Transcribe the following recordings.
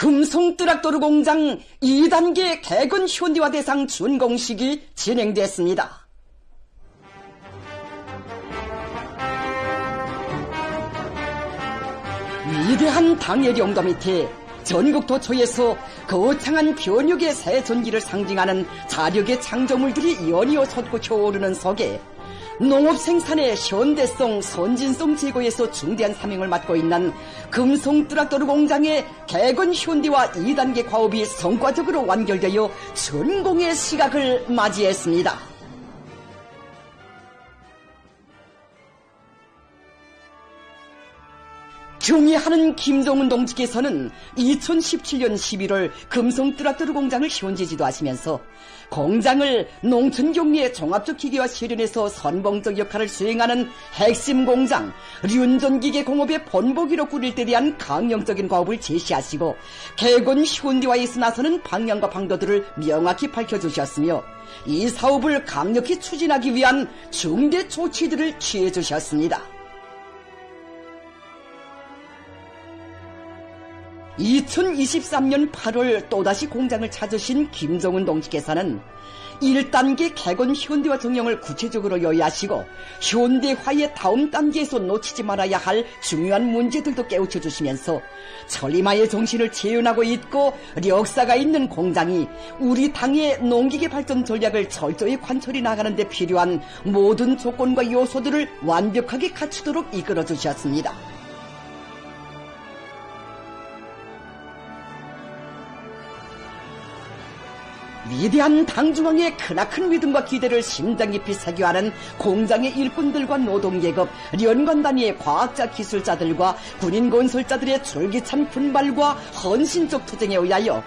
금송뜨락도르 공장 2단계 개건 현대화 대상 준공식이 진행됐습니다. 위대한 당의 영도 밑에 전국 도처에서 거창한 변육의 새 전기를 상징하는 자력의 창조물들이 연이어 솟고 혀오르는 속에 농업 생산의 현대성, 선진성 제고에서 중대한 사명을 맡고 있는 금송뜨락도르 공장의 개건 현대화 2단계 과업이 성과적으로 완결되어 전공의 시각을 맞이했습니다. 경의하는 김종훈 동지께서는 2017년 11월 금송뜨락도르 공장을 현지 지도하시면서 공장을 농촌경리의 종합적 기계화 실현에서 선봉적 역할을 수행하는 핵심 공장 륜전기계 공업의 본보기로 꾸릴 때 대한 강령적인 과업을 제시하시고 개건 현대화에서 나서는 방향과 방도들을 명확히 밝혀주셨으며 이 사업을 강력히 추진하기 위한 중대 조치들을 취해주셨습니다. 2023년 8월 또다시 공장을 찾으신 김종훈 동지께서는 1단계 개건 현대화 정령을 구체적으로 요약하시고 현대화의 다음 단계에서 놓치지 말아야 할 중요한 문제들도 깨우쳐 주시면서 천리마의 정신을 재현하고 있고 역사가 있는 공장이 우리 당의 농기계 발전 전략을 철저히 관철해 나가는 데 필요한 모든 조건과 요소들을 완벽하게 갖추도록 이끌어 주셨습니다. 위대한 당중앙의 크나큰 믿음과 기대를 심장 깊이 새겨하는 공장의 일꾼들과 노동계급, 연관 단위의 과학자 기술자들과 군인 건설자들의 줄기찬 분발과 헌신적 투쟁에 의하여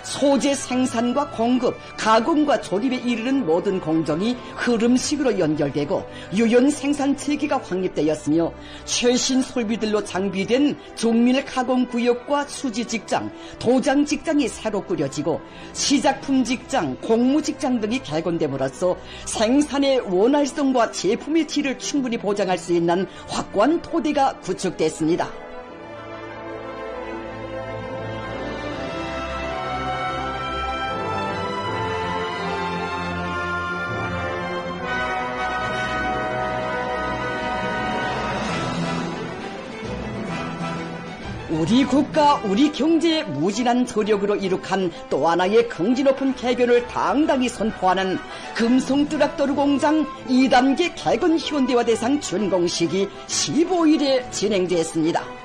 소재 생산과 공급, 가공과 조립에 이르는 모든 공정이 흐름식으로 연결되고 유연 생산 체계가 확립되었으며 최신 설비들로 장비된 종밀 가공 구역과 수지 직장, 도장 직장이 새로 꾸려지고 시작품 직장, 공무 직장 등이 개건됨으로써 생산의 원활성과 제품의 질을 충분히 보장할 수 있는 확고한 토대가 구축됐습니다. 우리 국가, 우리 경제의 무진한 저력으로 이룩한 또 하나의 긍지 높은 개견을 당당히 선포하는 금송뜨락도르 공장 2단계 개건 현대화 대상 준공식이 15일에 진행됐습니다.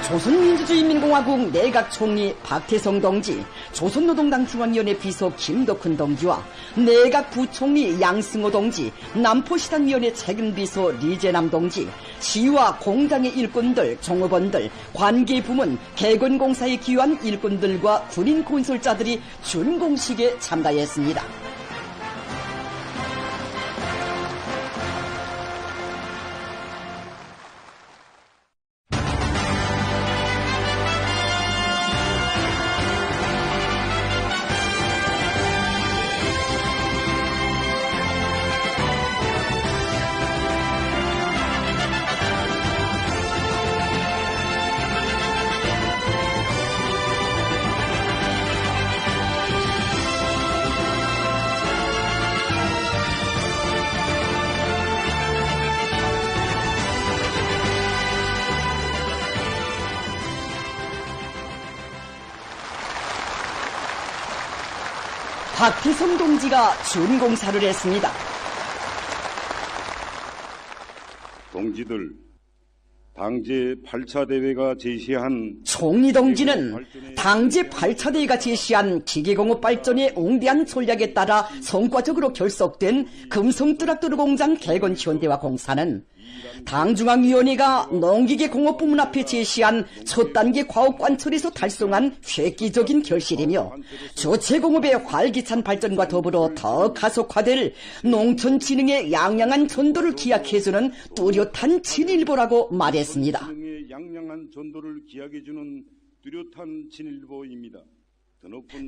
조선민주주의인민공화국 내각총리 박태성 동지, 조선노동당 중앙위원회 비서 김덕훈 동지와 내각부총리 양승호 동지, 남포시당위원회 책임비서 리재남 동지, 시와 공장의 일꾼들, 종업원들, 관계부문, 개건공사에 기여한 일꾼들과 군인 건설자들이 준공식에 참가했습니다. 박태성 동지가 준공사를 했습니다. 동지들, 당제 8차 대회가 제시한 총리 동지는 당제 8차 대회가 제시한 기계공업 발전의 웅대한 전략에 따라 성과적으로 결속된 금송뜨락도르 공장 개건 현대화 공사는 당중앙위원회가 농기계 공업부문 앞에 제시한 첫 단계 과업 관철에서 달성한 획기적인 결실이며 조체공업의 활기찬 발전과 더불어 더 가속화될 농촌진흥의 양양한 전도를 기약해주는 뚜렷한 진일보라고 말했습니다. 양양한 전도를 기약해주는 뚜렷한 진일보입니다.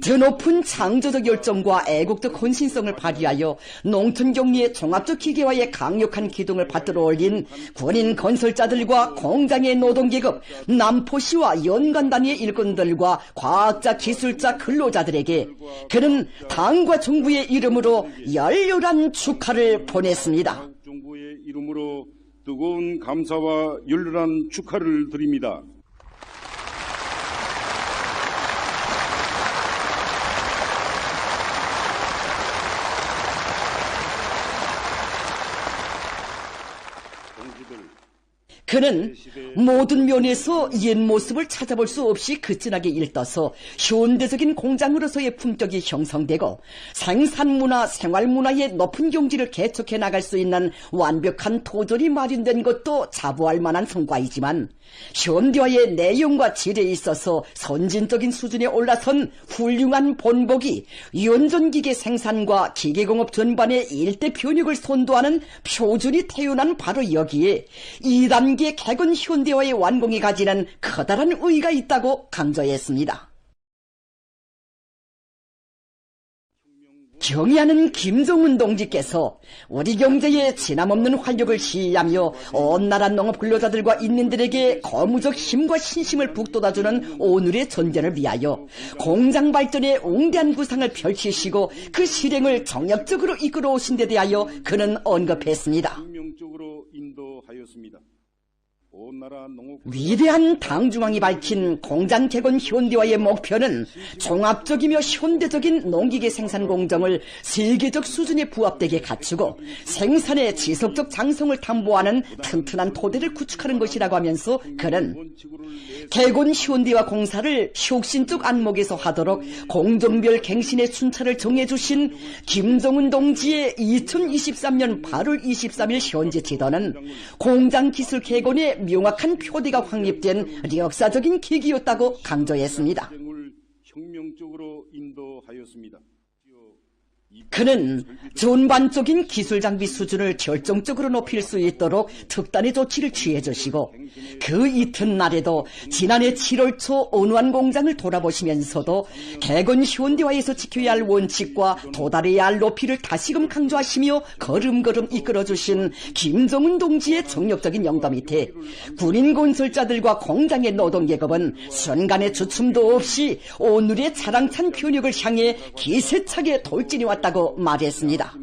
드높은 창조적 열정과 애국적 헌신성을 발휘하여 농촌 격리의 종합적 기계화에 강력한 기둥을 받들어 올린 군인 건설자들과 공장의 노동계급, 남포시와 연간단위의 일꾼들과 과학자, 기술자, 근로자들에게 그는 당과 정부의 이름으로 열렬한 축하를 보냈습니다. 정부의 이름으로 뜨거운 감사와 열렬한 축하를 드립니다. 그는 모든 면에서 옛 모습을 찾아볼 수 없이 그진하게 일떠서 현대적인 공장으로서의 품격이 형성되고 생산문화, 생활문화의 높은 경지를 개척해 나갈 수 있는 완벽한 토전이 마련된 것도 자부할 만한 성과이지만 현대화의 내용과 질에 있어서 선진적인 수준에 올라선 훌륭한 본보기, 연전기계 생산과 기계공업 전반의 일대 변혁을 선도하는 표준이 태어난 바로 여기에 2단계 개건 현대화의 완공이 가지는 커다란 의의가 있다고 강조했습니다. 경의하는 김정은 동지께서 우리 경제에 지남없는 활력을 시위하며 온 나라 농업 근로자들과 인민들에게 거무적 힘과 신심을 북돋아주는 오늘의 전쟁을 위하여 공장 발전의 웅대한 구상을 펼치시고 그 실행을 정략적으로 이끌어 오신 데 대하여 그는 언급했습니다. 혁명적으로 인도하였습니다. 위대한 당중앙이 밝힌 공장 개건 현대화의 목표는 종합적이며 현대적인 농기계 생산 공정을 세계적 수준에 부합되게 갖추고 생산의 지속적 장성을 담보하는 튼튼한 토대를 구축하는 것이라고 하면서 그는 개건 현대화 공사를 혁신적 안목에서 하도록 공정별 갱신의 순차를 정해주신 김정은 동지의 2023년 8월 23일 현재 지도는 공장 기술 개건의 명확한 표대가 확립된 역사적인 계기였다고 강조했습니다. 혁명적으로 인도하였습니다. 그는 전반적인 기술 장비 수준을 결정적으로 높일 수 있도록 특단의 조치를 취해 주시고 그 이튿날에도 지난해 7월 초 온화한 공장을 돌아보시면서도 개건 현대화에서 지켜야 할 원칙과 도달해야 할 높이를 다시금 강조하시며 걸음걸음 이끌어주신 김정은 동지의 정력적인 영도 밑에 군인 건설자들과 공장의 노동계급은 순간의 주춤도 없이 오늘의 자랑찬 변혁을 향해 기세차게 돌진해 왔다고 말했습니다.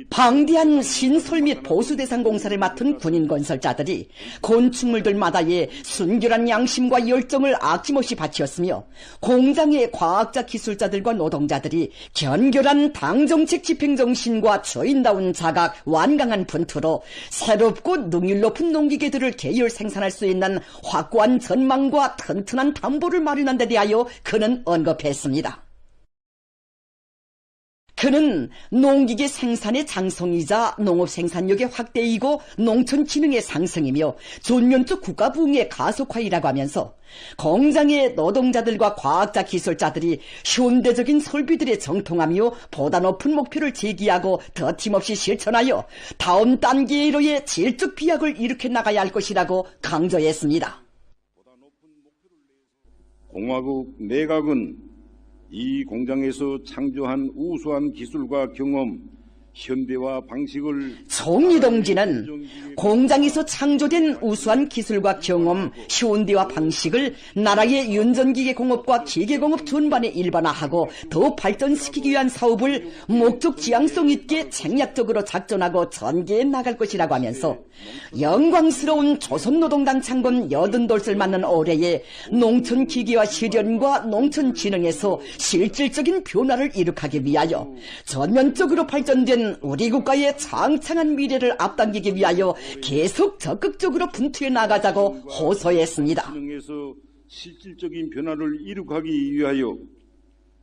방대한 신설 및 보수 대상 공사를 맡은 군인 건설자들이 건축물들마다의 순결한 양심과 열정을 아낌없이 바치었으며 공장의 과학자 기술자들과 노동자들이 견결한 당정책 집행정신과 주인다운 자각, 완강한 분투로 새롭고 능률 높은 농기계들을 계열 생산할 수 있는 확고한 전망과 튼튼한 담보를 마련한 데 대하여 그는 언급했습니다. 그는 농기계 생산의 장성이자 농업 생산력의 확대이고 농촌 기능의 상승이며 전면적 국가 부흥의 가속화이라고 하면서 공장의 노동자들과 과학자 기술자들이 현대적인 설비들에 정통하며 보다 높은 목표를 제기하고 더팀없이 실천하여 다음 단계로의 질적 비약을 일으켜 나가야 할 것이라고 강조했습니다. 공화국 내각은 이 공장에서 창조한 우수한 기술과 경험, 현대화 방식을 총리 동지는 공장에서 창조된 우수한 기술과 경험, 현대화 방식을 나라의 연전기계 공업과 기계공업 전반에 일반화하고 더 발전시키기 위한 사업을 목적 지향성 있게戦略적으로 작전하고 전개해 나갈 것이라고 하면서 영광스러운 조선노동당 창건 80돌을 맞는 올해에 농촌기계화 실현과 농촌진흥에서 실질적인 변화를 이룩하기 위하여 전면적으로 발전된 우리 국가의 창창한 미래를 앞당기기 위하여 계속 적극적으로 분투해 나가자고 호소했습니다. 진흥에서 실질적인 변화를 이룩하기 위하여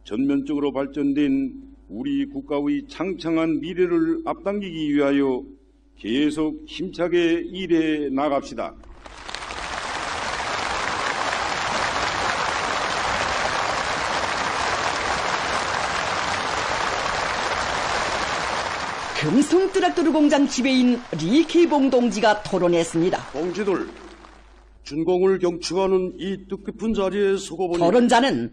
전면적으로 발전된 우리 국가의 창창한 미래를 앞당기기 위하여 계속 힘차게 일해 나갑시다. 금성 트랙터르 공장 지배인 리케이봉 동지가 토론했습니다. 동지들, 준공을 경축하는 이 뜻깊은 자리에 서고 보니 토론자는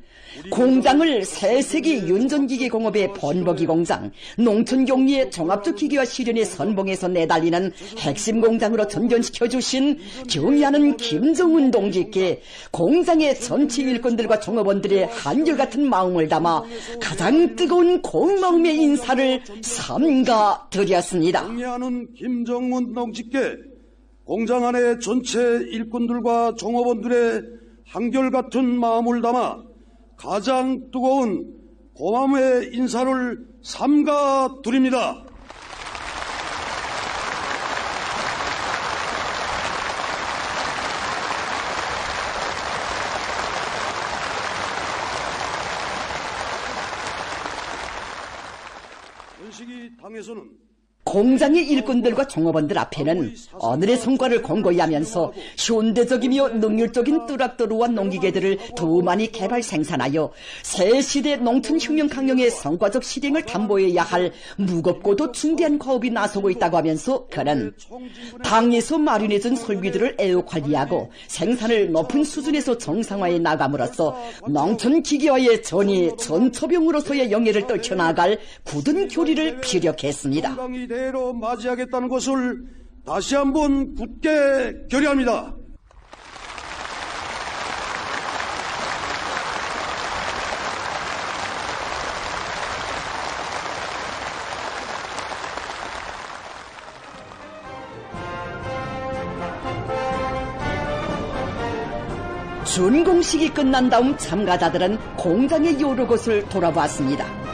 공장을 새세기 윤전기계 공업의 번복이 공장, 농촌경리의 종합적 기계화 실현의 선봉에서 내달리는 핵심 공장으로 전전시켜 주신 경의하는 김정은 동지께 공장의 전체 일꾼들과 종업원들의 한결같은 마음을 담아 가장 뜨거운 고마움의 인사를 삼가 드렸습니다. 경의하는 김정은 동지께 공장 안의 전체 일꾼들과 종업원들의 한결같은 마음을 담아 가장 뜨거운 고마움의 인사를 삼가 드립니다. 연식이 당에서는 공장의 일꾼들과 종업원들 앞에는 오늘의 성과를 공고히 하면서 현대적이며 능률적인 뚜락도루와 농기계들을 더 많이 개발 생산하여 새 시대 농촌혁명 강령의 성과적 실행을 담보해야 할 무겁고도 중대한 과업이 나서고 있다고 하면서 그는 당에서 마련해준 설비들을 애호관리하고 생산을 높은 수준에서 정상화해 나감으로써 농촌 기계화의 전초병으로서의 영예를 떨쳐나갈 굳은 교리를 피력했습니다. 대로 맞이하겠다는 것을 다시 한번 굳게 결의합니다. 준공식이 끝난 다음 참가자들은 공장의 여러 곳을 돌아봤습니다.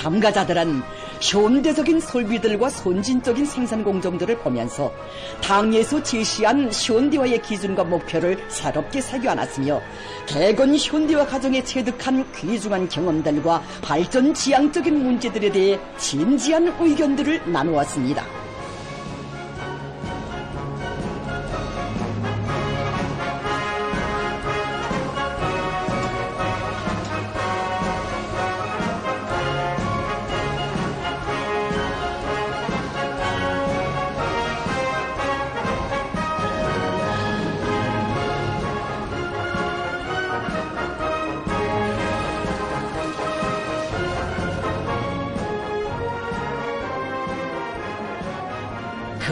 참가자들은 현대적인 설비들과 선진적인 생산 공정들을 보면서 당에서 제시한 현대화의 기준과 목표를 새롭게 새겨안았으며 개건 현대화 과정에 체득한 귀중한 경험들과 발전 지향적인 문제들에 대해 진지한 의견들을 나누었습니다.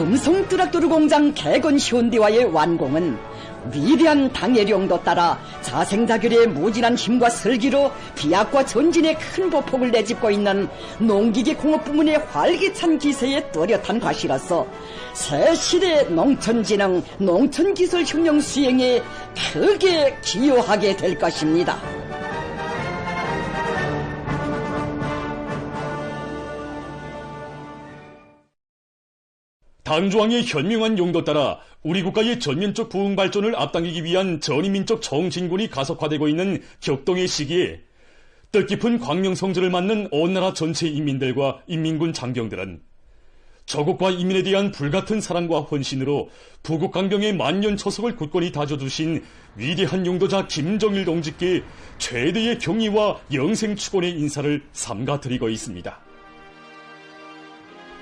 금성 뚜락도루 공장 개건 현대화의 완공은 위대한 당의 령도 따라 자생자결의 무진한 힘과 슬기로 비약과 전진의 큰 보폭을 내짚고 있는 농기계 공업 부문의 활기찬 기세에 뚜렷한 과시로서 새 시대 농촌진흥, 농촌기술 혁명 수행에 크게 기여하게 될 것입니다. 당조항의 현명한 용도 따라 우리 국가의 전면적 부흥 발전을 앞당기기 위한 전인민족 정진군이 가속화되고 있는 격동의 시기에 뜻깊은 광명 성전을 맞는 온 나라 전체 인민들과 인민군 장병들은 조국과 인민에 대한 불같은 사랑과 헌신으로 부국강병의 만년초석을 굳건히 다져두신 위대한 용도자 김정일 동지께 최대의 경의와 영생 축원의 인사를 삼가드리고 있습니다.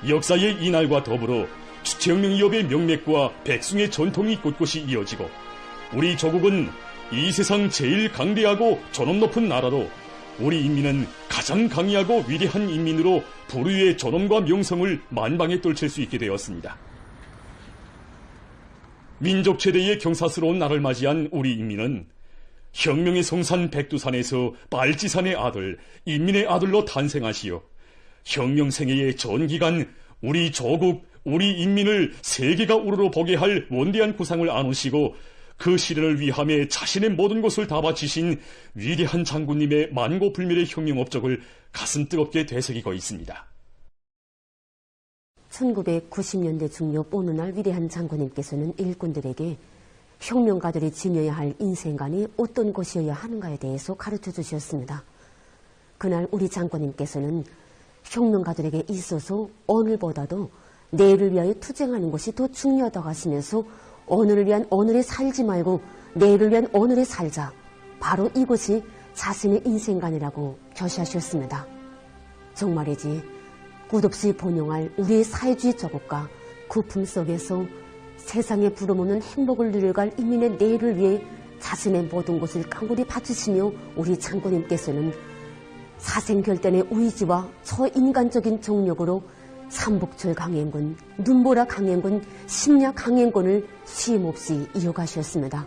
역사의 이날과 더불어 주체혁명기업의 명맥과 백승의 전통이 곳곳이 이어지고 우리 조국은 이 세상 제일 강대하고 존엄 높은 나라로 우리 인민은 가장 강의하고 위대한 인민으로 불후의 존엄과 명성을 만방에 떨칠 수 있게 되었습니다. 민족 최대의 경사스러운 날을 맞이한 우리 인민은 혁명의 성산 백두산에서 빨치산의 아들, 인민의 아들로 탄생하시어 혁명생애의 전기간 우리 조국, 우리 인민을 세계가 우러러 보게 할 원대한 구상을 안으시고 그 실현을 위함에 자신의 모든 것을 다 바치신 위대한 장군님의 만고불멸의 혁명 업적을 가슴 뜨겁게 되새기고 있습니다. 1990년대 중요 어느 날 위대한 장군님께서는 일꾼들에게 혁명가들이 지녀야 할 인생관이 어떤 것이어야 하는가에 대해서 가르쳐 주셨습니다. 그날 우리 장군님께서는 혁명가들에게 있어서 오늘보다도 내일을 위하여 투쟁하는 것이 더 중요하다고 하시면서 오늘을 위한 오늘에 살지 말고 내일을 위한 오늘에 살자. 바로 이것이 자신의 인생관이라고 교시하셨습니다. 정말이지 끝없이 번영할 우리의 사회주의 조국과 그 품 속에서 세상에 부름없는 행복을 누려갈 인민의 내일을 위해 자신의 모든 것을 깡그리 바치시며 우리 장군님께서는 사생결단의 의지와 초인간적인 정력으로 삼북철 강행군, 눈보라 강행군, 심야 강행군을 쉼없이 이어가셨습니다.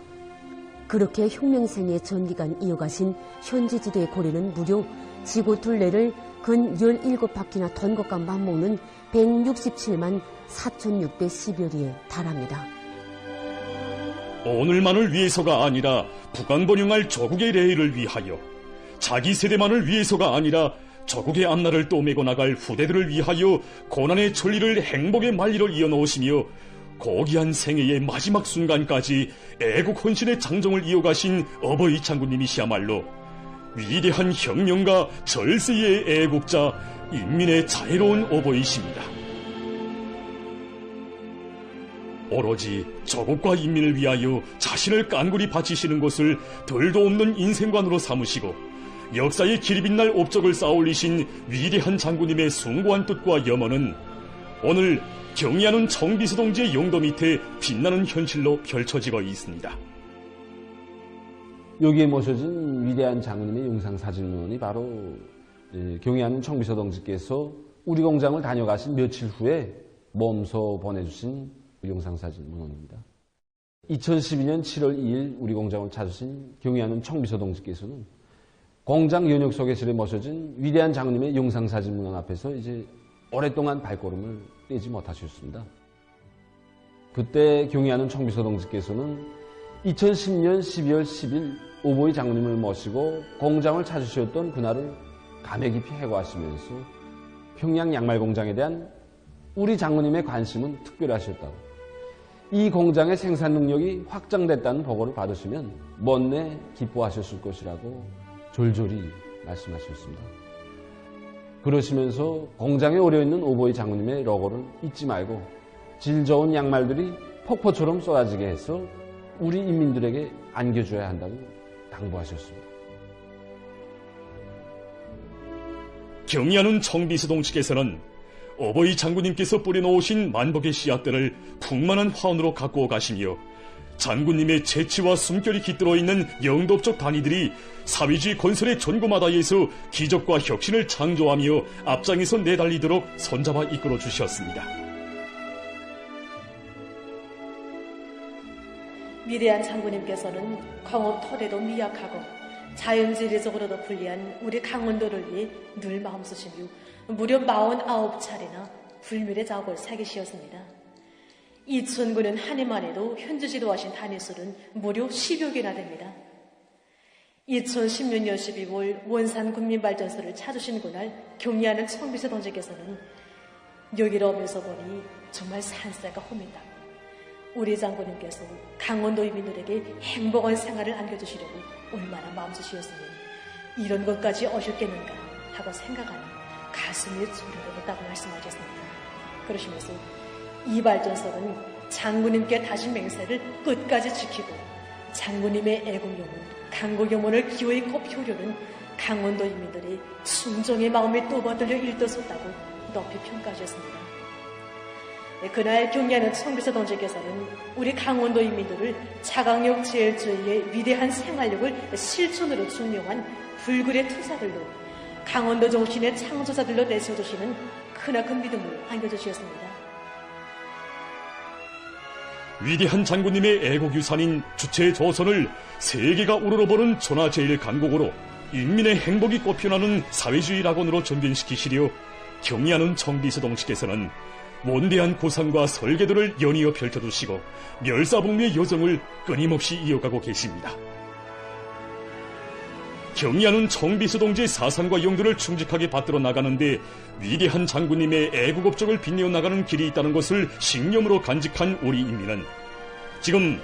그렇게 혁명생의 전기간 이어가신 현지 지도의 고리는 무려 지구 둘레를 근 17바퀴나 돈 것과 맞먹는 167만 4,610여 리에 달합니다. 오늘만을 위해서가 아니라 북왕번영할 조국의 레일을 위하여, 자기 세대만을 위해서가 아니라 조국의 앞날을 떠매고 나갈 후대들을 위하여 고난의 천리를 행복의 만리로 이어놓으시며 고귀한 생애의 마지막 순간까지 애국 헌신의 장정을 이어가신 어버이 장군님이시야말로 위대한 혁명가, 절세의 애국자, 인민의 자애로운 어버이십니다. 오로지 조국과 인민을 위하여 자신을 깐굴히 바치시는 것을 덜도 없는 인생관으로 삼으시고 역사의 길이 빛날 업적을 쌓아올리신 위대한 장군님의 숭고한 뜻과 염원은 오늘 경의하는 청비서 동지의 용도 밑에 빛나는 현실로 펼쳐지고 있습니다. 여기에 모셔진 위대한 장군님의 영상사진문이 바로 경의하는 청비서 동지께서 우리 공장을 다녀가신 며칠 후에 몸소 보내주신 영상사진문입니다. 2012년 7월 2일 우리 공장을 찾으신 경의하는 청비서 동지께서는 공장 연역 소개실에 모셔진 위대한 장군님의 영상사진문 앞에서 이제 오랫동안 발걸음을 떼지 못하셨습니다. 그때 경의하는 청비서 동지께서는 2010년 12월 10일 오보이 장군님을 모시고 공장을 찾으셨던 그날을 감회 깊이 해고하시면서 평양 양말 공장에 대한 우리 장군님의 관심은 특별하셨다고, 이 공장의 생산 능력이 확장됐다는 보고를 받으시면 못내 기뻐하셨을 것이라고 졸졸히 말씀하셨습니다. 그러시면서 공장에 오려있는 오보이 장군님의 로고를 잊지 말고 질 좋은 양말들이 폭포처럼 쏟아지게 해서 우리 인민들에게 안겨줘야 한다고 당부하셨습니다. 경의하는 청비서 동지께서는 어버이 장군님께서 뿌려놓으신 만복의 씨앗들을 풍만한 화원으로 갖고 가시며 장군님의 재치와 숨결이 깃들어 있는 영도적 단위들이 사회주의 건설의 전구마다에서 기적과 혁신을 창조하며 앞장에서 내달리도록 손잡아 이끌어 주셨습니다. 위대한 장군님께서는 광업 토대도 미약하고 자연지리적으로도 불리한 우리 강원도를 위해 늘 마음쓰시며 무려 49차례나 불멸의 작업을 새기시었습니다. 2009년 한 해만 해도 현지 지도하신 단위수는 무려 10여 개나 됩니다. 2016년 12월 원산 국민발전소를 찾으신 그날 경의하는 청비서 동지께서는 여기로 오면서 보니 정말 산세가 험했다. 우리 장군님께서 강원도 인민들에게 행복한 생활을 안겨주시려고 얼마나 마음쓰시었으면 이런 것까지 오셨겠는가 하고 생각하니 가슴이 졸여들었다고 말씀하셨습니다. 그러시면서 이 발전소는 장군님께 다신 맹세를 끝까지 지키고 장군님의 애국영혼, 강국영혼을 기어이 꼭 표류는 강원도 인민들의 순종의 마음에 또받들려 일떠섰다고 높이 평가하셨습니다. 그날 경의하는 청비서 동지께서는 우리 강원도 인민들을 차강력 제일주의의 위대한 생활력을 실천으로 증명한 불굴의 투사들로 강원도 정신의 창조자들로 내세워주시는 크나큰 믿음을 안겨주셨습니다. 위대한 장군님의 애국유산인 주체조선을 세계가 우러러보는 천하제일강국으로 인민의 행복이 꽃피어나는 사회주의 낙원으로 전변시키시려 경의하는 청비서 동지께서는 원대한 고상과 설계도를 연이어 펼쳐두시고 멸사복리의 여정을 끊임없이 이어가고 계십니다. 경의하는 청비서 동지의 사상과 용도를 충직하게 받들어 나가는데 위대한 장군님의 애국 업적을 빛내어 나가는 길이 있다는 것을 신념으로 간직한 우리 인민은 지금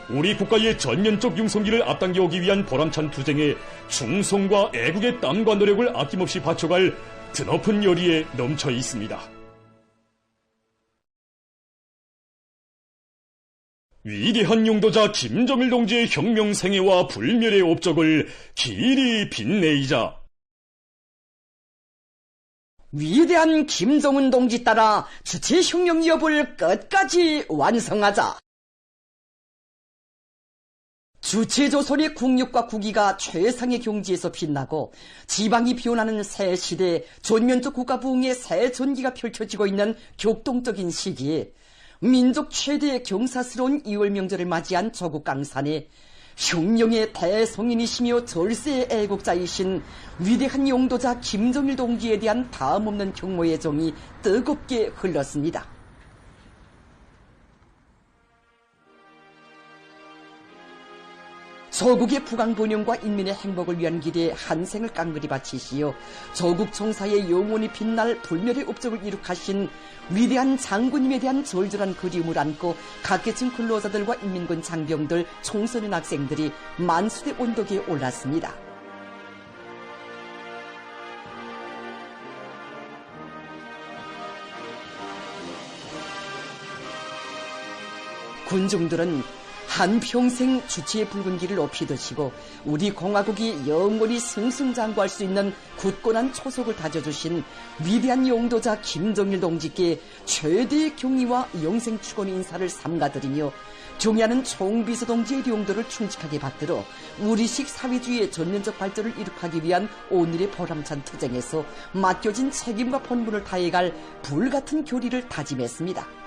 우리 국가의 전면적 융성기를 앞당겨오기 위한 보람찬 투쟁에 충성과 애국의 땀과 노력을 아낌없이 바쳐갈 드높은 열의에 넘쳐 있습니다. 위대한 용도자 김정일 동지의 혁명생애와 불멸의 업적을 길이 빛내이자 위대한 김정은 동지 따라 주체 혁명 위협을 끝까지 완성하자. 주체조선의 국력과 국위가 최상의 경지에서 빛나고 지방이 비어나는 새 시대 전면적 국가 부흥의 새 전기가 펼쳐지고 있는 격동적인 시기에 민족 최대의 경사스러운 2월 명절을 맞이한 조국 강산에 혁명의 대성인이시며 절세의 애국자이신 위대한 용도자 김정일 동지에 대한 다음없는 경모의 정이 뜨겁게 흘렀습니다. 조국의 부강 번영과 인민의 행복을 위한 길에 한 생을 깡그리 바치시어 조국 청사의 영원히 빛날 불멸의 업적을 이룩하신 위대한 장군님에 대한 절절한 그리움을 안고 각계층 근로자들과 인민군 장병들, 청소년 학생들이 만수대 언덕에 올랐습니다. 군중들은 한평생 주체의 붉은 길을 높이 드시고 우리 공화국이 영원히 승승장구할 수 있는 굳건한 초석을 다져주신 위대한 용도자 김정일 동지께 최대의 경의와 영생 축원 인사를 삼가드리며 경의하는 총비서 동지의 용도를 충직하게 받들어 우리식 사회주의의 전면적 발전을 이룩하기 위한 오늘의 보람찬 투쟁에서 맡겨진 책임과 본분을 다해갈 불같은 교리를 다짐했습니다.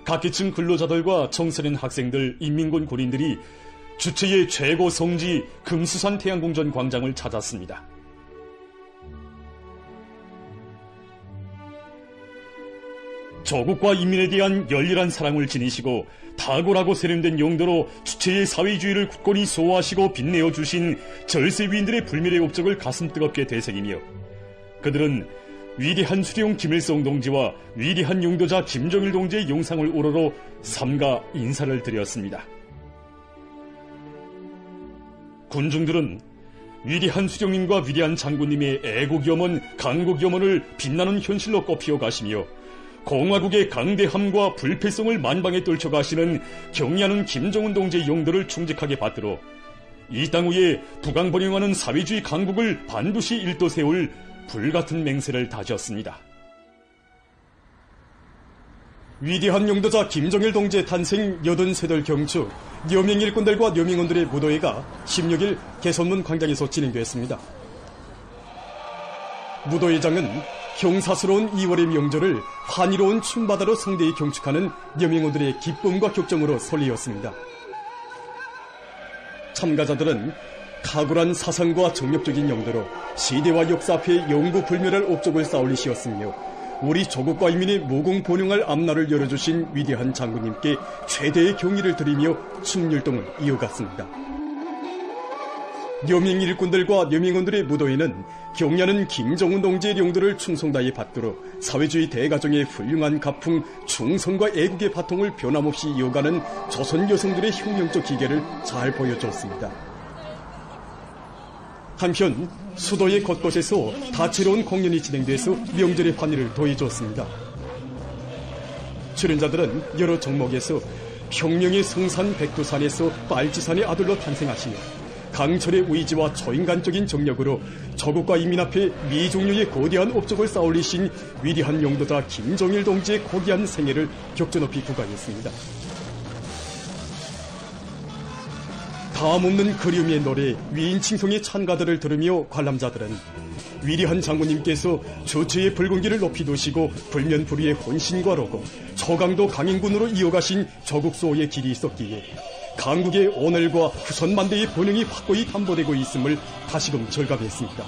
각계층 근로자들과 청소년 학생들, 인민군 군인들이 주체의 최고 성지 금수산 태양궁전 광장을 찾았습니다. 조국과 인민에 대한 열렬한 사랑을 지니시고 탁월하고 세련된 용도로 주체의 사회주의를 굳건히 소화하시고 빛내어 주신 절세위인들의 불멸의 업적을 가슴 뜨겁게 되새기며 그들은 위대한 수령 김일성 동지와 위대한 용도자 김정일 동지의 용상을 우러러 삼가 인사를 드렸습니다. 군중들은 위대한 수령님과 위대한 장군님의 애국염원, 강국염원을 빛나는 현실로 꼽히어 가시며 공화국의 강대함과 불패성을 만방에 떨쳐가시는 경의하는 김정은 동지의 용도를 충직하게 받들어 이 땅 위에 부강번영하는 사회주의 강국을 반드시 일도세울 불같은 맹세를 다졌습니다. 위대한 용도자 김정일 동지의 탄생 83들 경축 여명 일꾼들과 여명원들의 무도회가 16일 개선문 광장에서 진행됐습니다. 무도회장은 경사스러운 2월의 명절을 환희로운 춤바다로 성대히 경축하는 여명원들의 기쁨과 격정으로 설리었습니다. 참가자들은 탁월한 사상과 정력적인 용도로 시대와 역사 앞에 영구 불멸할 업적을 쌓아올리시었으며 우리 조국과 인민의 무궁번영할 앞날을 열어주신 위대한 장군님께 최대의 경의를 드리며 춤율동을 이어갔습니다. 여명 일꾼들과 여명원들의 무도회는 경의하는 김정은 동지의 용도를 충성다히 받들어 사회주의 대가정의 훌륭한 가풍, 충성과 애국의 바통을 변함없이 이어가는 조선 여성들의 혁명적 기계를 잘 보여줬습니다. 한편 수도의 곳곳에서 다채로운 공연이 진행돼서 명절의 환희를 더해줬습니다. 출연자들은 여러 종목에서 혁명의 성산 백두산에서 빨치산의 아들로 탄생하시며 강철의 의지와 초인간적인 정력으로 조국과 인민 앞에 미종류의 거대한 업적을 쌓아올리신 위대한 용도자 김정일 동지의 고귀한 생애를 격전높이 부각했습니다. 다음없는 그리움의 노래 위인 칭송의 찬가들을 들으며 관람자들은 위대한 장군님께서 주체의 붉은 길을 높이 두시고 불면불의의 혼신과 로고 초강도 강인군으로 이어가신 조국 수호의 길이 있었기에 강국의 오늘과 후손 만대의 번영이 확고히 담보되고 있음을 다시금 절감했습니다.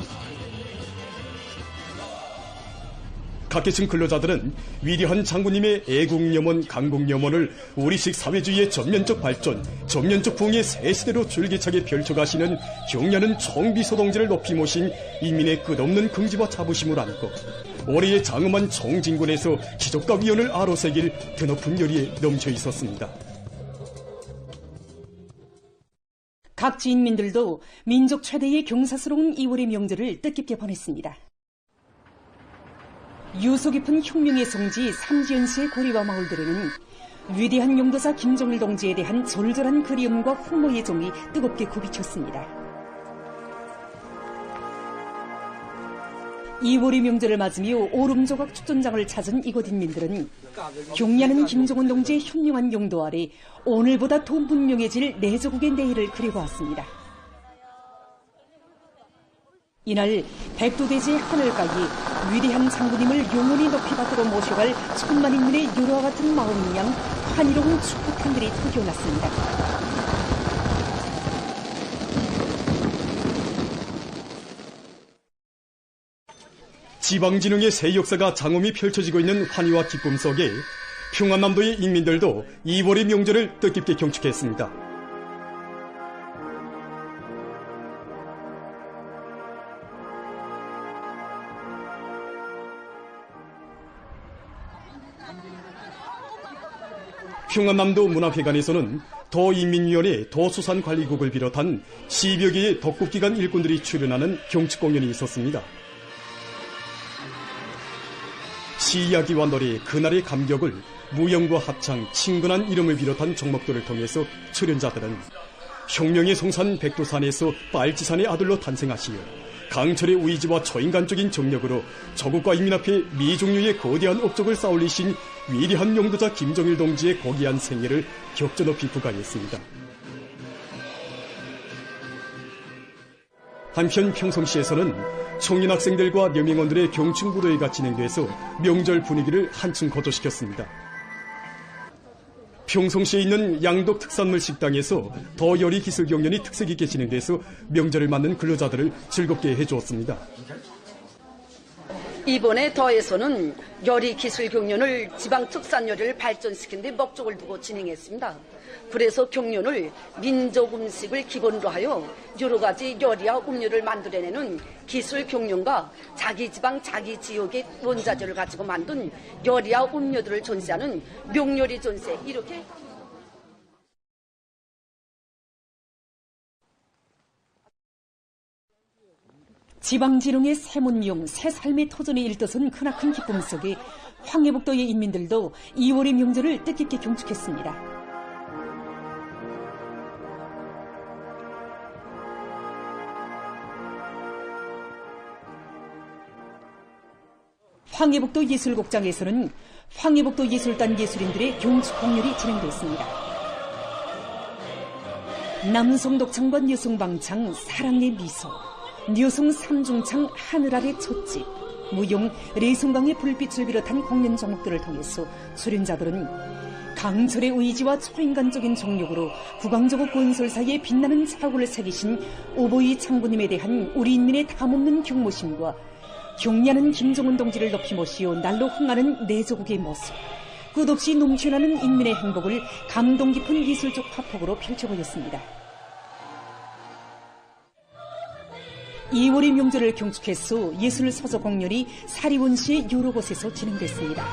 각계층 근로자들은 위대한 장군님의 애국염원, 강국염원을 우리식 사회주의의 전면적 발전, 전면적 부흥의 새 시대로 줄기차게 펼쳐가시는 경의하는 총비서 동지를 높이 모신 인민의 끝없는 긍지와 자부심을 안고 올해의 장엄한 총진군에서 기적과 위헌을 아로새길 드높은 열의에 넘쳐 있었습니다. 각 지인민들도 민족 최대의 경사스러운 2월의 명절을 뜻깊게 보냈습니다. 유서 깊은 혁명의 성지 삼지연시의 고리와 마을들에는 위대한 용도자 김정일 동지에 대한 절절한 그리움과 흠모의 정이 뜨겁게 굽이쳤습니다. 2월의 명절을 맞으며 오름조각 축전장을 찾은 이곳 인민들은 경례하는 김정은 동지의 현명한 용도 아래 오늘보다 더 문명해질 내조국의 내일을 그려보았습니다. 이날 백두대지의 하늘가에 위대한 장군님을 영원히 높이 받들어 모셔갈 천만 인민의 유로와 같은 마음인 양 환희로운 축복한들이 터져났습니다. 지방진흥의 새 역사가 장엄히 펼쳐지고 있는 환희와 기쁨 속에 평안남도의 인민들도 2월의 명절을 뜻깊게 경축했습니다. 평안남도 문화회관에서는 더인민위원회 더수산관리국을 비롯한 10여 개의 덕국기관 일꾼들이 출연하는 경축공연이 있었습니다. 시이야기와 노래, 그날의 감격을 무용과 합창, 친근한 이름을 비롯한 종목들을 통해서 출연자들은 혁명의 성산 백두산에서 빨치산의 아들로 탄생하시어 강철의 의지와 초인간적인 정력으로 조국과 인민 앞에 미종류의 거대한 업적을 쌓아올리신 위대한 용도자 김정일 동지의 고귀한 생애를 격조 높이 부각했습니다. 한편 평성시에서는 청년 학생들과 여명원들의 경축무대회가 진행돼서 명절 분위기를 한층 고조시켰습니다. 평성시에 있는 양덕 특산물 식당에서 더 요리 기술 경연이 특색 있게 진행돼서 명절을 맞는 근로자들을 즐겁게 해주었습니다. 이번에 더에서는 요리 기술 경연을 지방 특산 요리를 발전시키는 데 목적을 두고 진행했습니다. 그래서 경연을 민족 음식을 기본으로 하여 여러 가지 요리와 음료를 만들어내는 기술 경연과 자기 지방 자기 지역의 원자재를 가지고 만든 요리와 음료들을 전시하는 명요리 전시, 이렇게 지방진흥의 새 문명, 새 삶의 터전에 일떠선 크나큰 기쁨 속에 황해북도의 인민들도 2월의 명절을 뜻깊게 경축했습니다. 황해북도 예술곡장에서는 황해북도 예술단 예술인들의 경축 공연이 진행됐습니다. 남성 독창과 여성 방창, 사랑의 미소, 여성 삼중창, 하늘 아래 촛집, 무용, 레송강의 불빛을 비롯한 공연 종목들을 통해서 출연자들은 강철의 의지와 초인간적인 정력으로 국왕조국 건설사에 빛나는 자국을 새기신 오보이 장군님에 대한 우리 인민의 담없는 경모심과 경례하는 김정은 동지를 높이 모시어 날로 흥하는 내조국의 모습, 끝없이 넘쳐나는 인민의 행복을 감동 깊은 예술적 화폭으로 펼쳐보였습니다. 2월의 명절을 경축해서 예술 서저 공연이 사리원시의 여러 곳에서 진행됐습니다.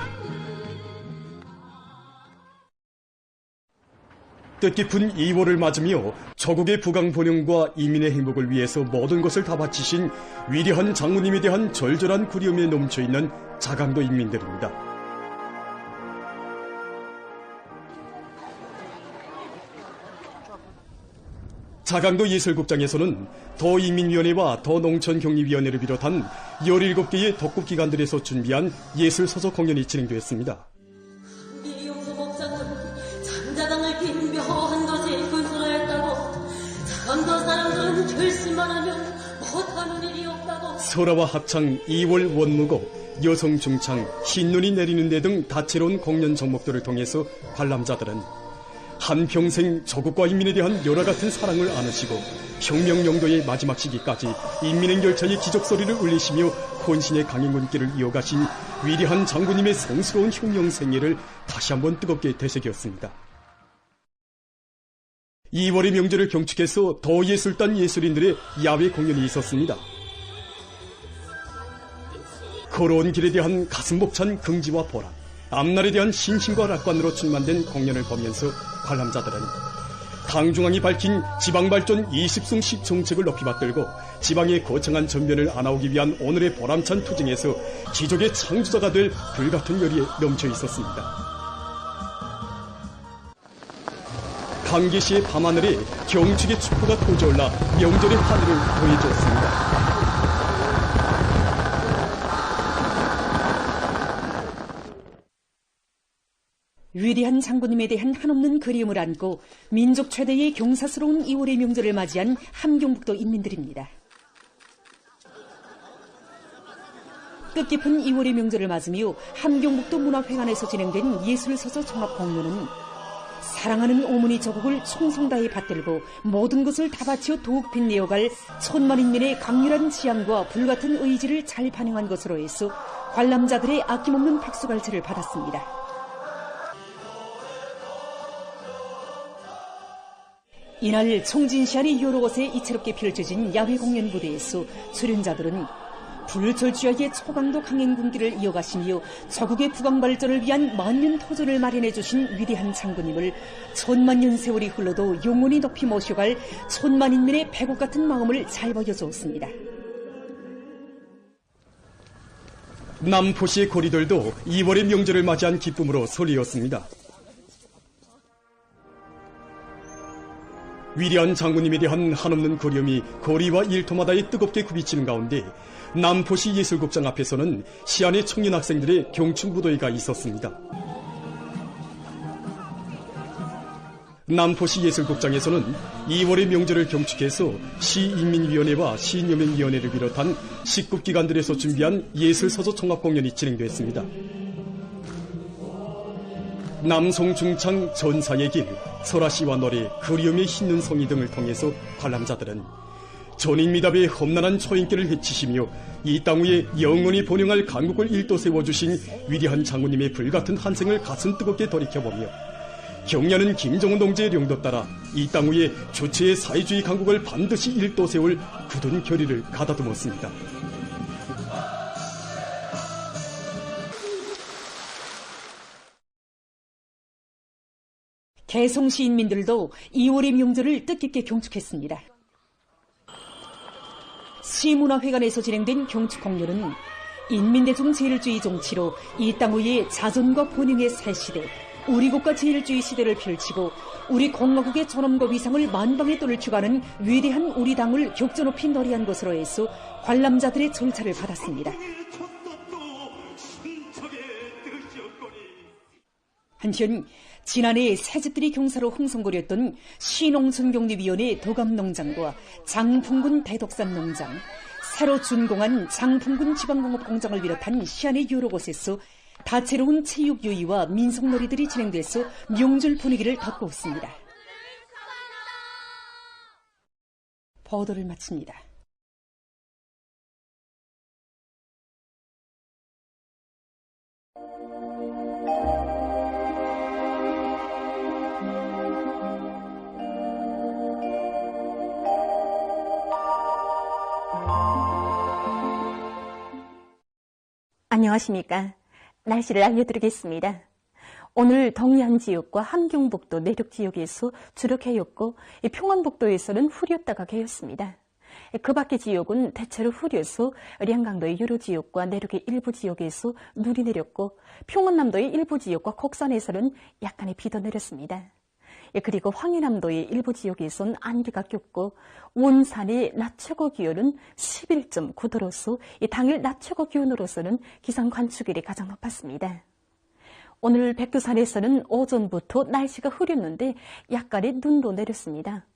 뜻깊은 2월을 맞으며 조국의 부강 번영과 인민의 행복을 위해서 모든 것을 다 바치신 위대한 장군님에 대한 절절한 그리움에 넘쳐있는 자강도 인민들입니다. 자강도 예술극장에서는 더인민위원회와 더농촌경리위원회를 비롯한 17개의 덕국기관들에서 준비한 예술서적 공연이 진행되었습니다. 우리 용서목장은 장자당을 빈 묘한 것에 건설하였다고 자강도 사람들은 결심만 하면 못하는 일이 없다고. 설화와 합창, 2월 원무곡, 여성 중창, 흰눈이 내리는 데 등 다채로운 공연 종목들을 통해서 관람자들은 한평생 조국과 인민에 대한 열화 같은 사랑을 안으시고 혁명영도의 마지막 시기까지 인민행열차의 기적소리를 울리시며 혼신의 강행군길을 이어가신 위대한 장군님의 성스러운 혁명 생애를 다시 한번 뜨겁게 되새겼습니다. 2월의 명절을 경축해서 더예술단 예술인들의 야외 공연이 있었습니다. 걸어온 길에 대한 가슴 벅찬 긍지와 보람, 앞날에 대한 신심과 낙관으로 충만된 공연을 보면서 관람자들은 당중앙이 밝힌 지방발전 20숭 정책을 높이 받들고 지방의 거창한 전변을 안아오기 위한 오늘의 보람찬 투쟁에서 기적의 창조자가 될 불같은 열이 넘쳐 있었습니다. 강계시의 밤하늘에 경축의 축포가 터져올라 명절의 하늘을 더해주었습니다. 위대한 장군님에 대한 한없는 그리움을 안고 민족 최대의 경사스러운 2월의 명절을 맞이한 함경북도 인민들입니다. 뜻깊은 2월의 명절을 맞으며 함경북도 문화회관에서 진행된 예술서서 종합공연은 사랑하는 어머니 조국을 총성다히 받들고 모든 것을 다 바치어 더욱 빛내어갈 천만인민의 강렬한 지향과 불같은 의지를 잘 반영한 것으로 해서 관람자들의 아낌없는 백수갈채를 받았습니다. 이날 총진시안의 여러 곳에 이채롭게 펼쳐진 야외 공연 무대에서 출연자들은 불철주야의 초강도 강행 군기를 이어가시며 조국의 국왕 발전을 위한 만년 터전을 마련해 주신 위대한 장군님을 천만년 세월이 흘러도 영원히 높이 모셔갈 천만인민의 배곡 같은 마음을 잘 보여주었습니다. 남포시의 거리들도 2월의 명절을 맞이한 기쁨으로 설레었습니다. 위대한 장군님에 대한 한없는 그리움이 거리와 일터마다에 뜨겁게 굽이치는 가운데 남포시 예술극장 앞에서는 시안의 청년 학생들의 경축 무더위가 있었습니다. 남포시 예술극장에서는 2월의 명절을 경축해서 시인민위원회와 시인여명위원회를 비롯한 식국기관들에서 준비한 예술서서 종합공연이 진행됐습니다. 남송 중창 전사의 길, 설아시와 노래, 그리움의 흰 눈송이 등을 통해서 관람자들은 전인미답의 험난한 초인길을 헤치시며 이 땅 위에 영원히 번영할 강국을 일도 세워주신 위대한 장군님의 불같은 한생을 가슴 뜨겁게 돌이켜보며 경려는 김정은 동지의 령도 따라 이 땅 위에 주체의 사회주의 강국을 반드시 일도 세울 굳은 결의를 가다듬었습니다. 개성 시인민들도 2월의 명절을 뜻깊게 경축했습니다. 시문화회관에서 진행된 경축공연은 인민대중 제일주의 정치로 이 땅 위에 자존과 번영의 새 시대, 우리 국가 제일주의 시대를 펼치고 우리 공화국의 존엄과 위상을 만방에 떨치가는 위대한 우리 당을 격조 높이 노래한 것으로 해서 관람자들의 절차를 받았습니다. 한편 지난해 새집들이 경사로 흥성거렸던 시농촌경리위원회 도감농장과 장풍군 대덕산농장, 새로 준공한 장풍군 지방공업공장을 비롯한 시안의 여러 곳에서 다채로운 체육유희와 민속놀이들이 진행돼서 명절 분위기를 돋구었습니다. 보도를 마칩니다. 안녕하십니까. 날씨를 알려드리겠습니다. 오늘 동해안 지역과 함경북도 내륙 지역에서 주로 개였고 평안북도에서는 흐렸다가 개였습니다. 그 밖의 지역은 대체로 흐려서 량강도의 여러 지역과 내륙의 일부 지역에서 눈이 내렸고 평안남도의 일부 지역과 곡산에서는 약간의 비도 내렸습니다. 그리고 황해남도의 일부 지역에선 안개가 꼈고 원산의 낮 최고 기온은 11.9도로서 당일 낮 최고 기온으로서는 기상 관측일이 가장 높았습니다. 오늘 백두산에서는 오전부터 날씨가 흐렸는데 약간의 눈도 내렸습니다.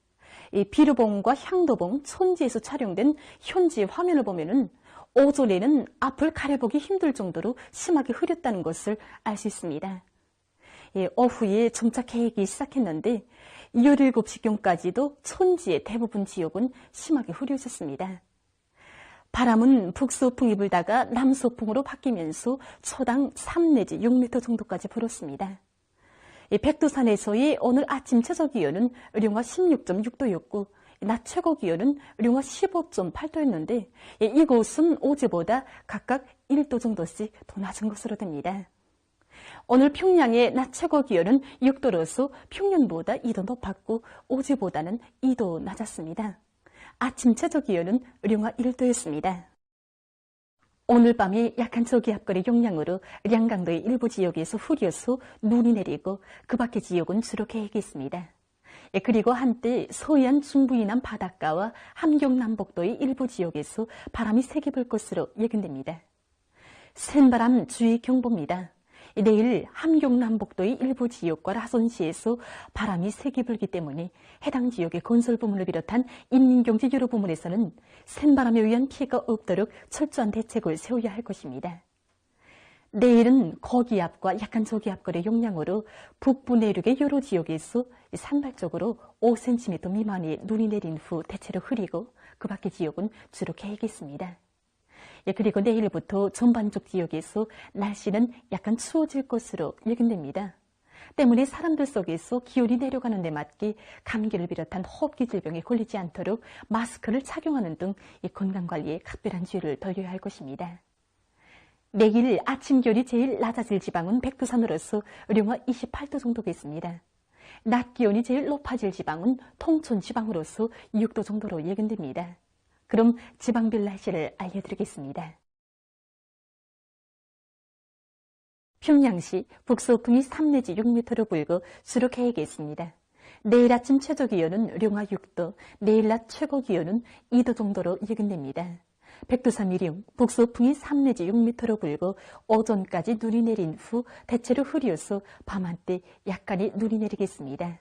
비루봉과 향도봉, 촌지에서 촬영된 현지 화면을 보면은 오전에는 앞을 가려보기 힘들 정도로 심하게 흐렸다는 것을 알 수 있습니다. 오후에 점차 개기 시작했는데 17시경까지도 촌지의 대부분 지역은 심하게 흐려졌습니다. 바람은 북서풍이 불다가 남서풍으로 바뀌면서 초당 3 내지 6m 정도까지 불었습니다. 백두산에서의 오늘 아침 최저 기온은 영하 16.6도였고 낮 최고 기온은 영하 15.8도였는데 이곳은 어제보다 각각 1도 정도씩 더 낮은 것으로 됩니다. 오늘 평양의 낮 최고 기온은 6도로서 평년보다 2도 높았고 어제보다는 2도 낮았습니다. 아침 최저 기온은 령화 1도였습니다. 오늘 밤에 약한 저기압골의 영향으로 량강도의 일부 지역에서 흐려서 눈이 내리고 그 밖의 지역은 주로 개겠습니다. 그리고 한때 서해안 중부 이남 바닷가와 함경 남북도의 일부 지역에서 바람이 세게 불 것으로 예견됩니다. 센바람 주의 경보입니다. 내일 함경 남북도의 일부 지역과 라선시에서 바람이 세게 불기 때문에 해당 지역의 건설 부문을 비롯한 인민경제 여러 부문에서는 센바람에 의한 피해가 없도록 철저한 대책을 세워야 할 것입니다. 내일은 고기압과 약한 저기압골의 영향으로 북부 내륙의 여러 지역에서 산발적으로 5cm 미만의 눈이 내린 후 대체로 흐리고 그 밖의 지역은 주로 개겠습니다. 그리고 내일부터 전반적 지역에서 날씨는 약간 추워질 것으로 예견됩니다. 때문에 사람들 속에서 기온이 내려가는 데 맞게 감기를 비롯한 호흡기 질병에 걸리지 않도록 마스크를 착용하는 등 건강관리에 각별한 주의를 돌려야 할 것입니다. 내일 아침 기온이 제일 낮아질 지방은 백두산으로서 령화 28도 정도겠습니다. 낮 기온이 제일 높아질 지방은 통촌 지방으로서 6도 정도로 예견됩니다. 그럼 지방별 날씨를 알려드리겠습니다. 평양시 북서풍이 3 내지 6m로 불고 주로 개겠습니다. 내일 아침 최저 기온은 령화 6도, 내일 낮 최고 기온은 2도 정도로 예견됩니다. 백두산 이령 북서풍이 3 내지 6m로 불고 오전까지 눈이 내린 후 대체로 흐려서 밤 한때 약간의 눈이 내리겠습니다.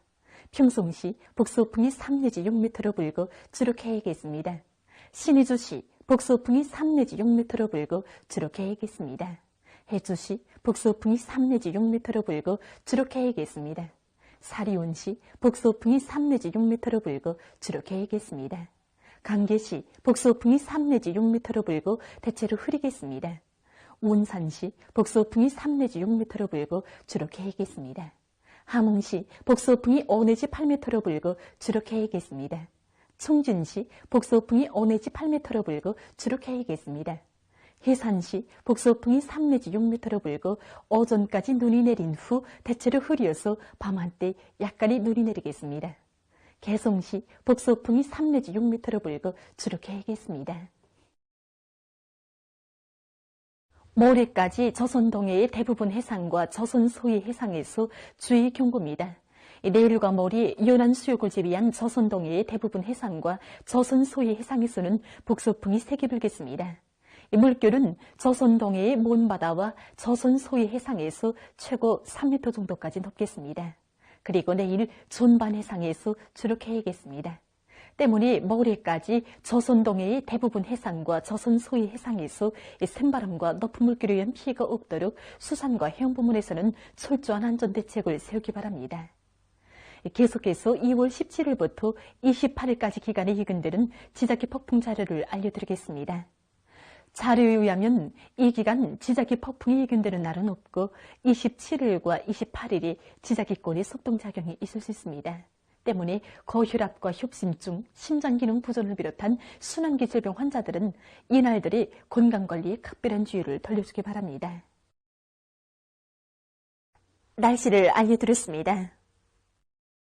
평송시 북서풍이 3 내지 6m로 불고 주로 개겠습니다. 신의주시 북서풍이 3 내지 6m로 불고 주로 개겠습니다. 해주시 북서풍이 3 내지 6m로 불고 주로 개겠습니다. 사리온시 북서풍이 3 내지 6m로 불고 주로 개겠습니다. 강계시 북서풍이 3 내지 6m로 불고 대체로 흐리겠습니다. 운산시 북서풍이 3 내지 6m로 불고 주로 개겠습니다. 함흥시 북서풍이 5 내지 8m로 불고 주로 개겠습니다. 청진시 북서풍이 5 내지 8m로 불고 주로 개겠습니다. 해산시 북서풍이 3 내지 6m로 불고 오전까지 눈이 내린 후 대체로 흐려서 밤 한때 약간의 눈이 내리겠습니다. 개성시 북서풍이 3 내지 6m로 불고 주로 개겠습니다. 모레까지 조선 동해의 대부분 해상과 조선 소위 해상에서 주의 경보입니다. 내일과 모레 연안 수욕을 제외한 조선 동해의 대부분 해상과 조선 소위 해상에서는 북서풍이 세게 불겠습니다. 물결은 조선 동해의 먼바다와 조선 소위 해상에서 최고 3m 정도까지 높겠습니다. 그리고 내일 존반 해상에서 주로 개겠습니다. 때문에 모레까지 조선 동해의 대부분 해상과 조선 소위 해상에서 센바람과 높은 물결에 의한 피해가 없도록 수산과 해양 부문에서는 철저한 안전 대책을 세우기 바랍니다. 계속해서 2월 17일부터 28일까지 기간의 예견되는 지자체 폭풍 자료를 알려드리겠습니다. 자료에 의하면 이 기간 지자기 폭풍이 예견되는 날은 없고 27일과 28일이 지자기권의 속동작용이 있을 수 있습니다. 때문에 고혈압과 협심증, 심장기능 부전을 비롯한 순환기 질병 환자들은 이날들이 건강관리에 각별한 주의를 돌려주기 바랍니다. 날씨를 알려드렸습니다.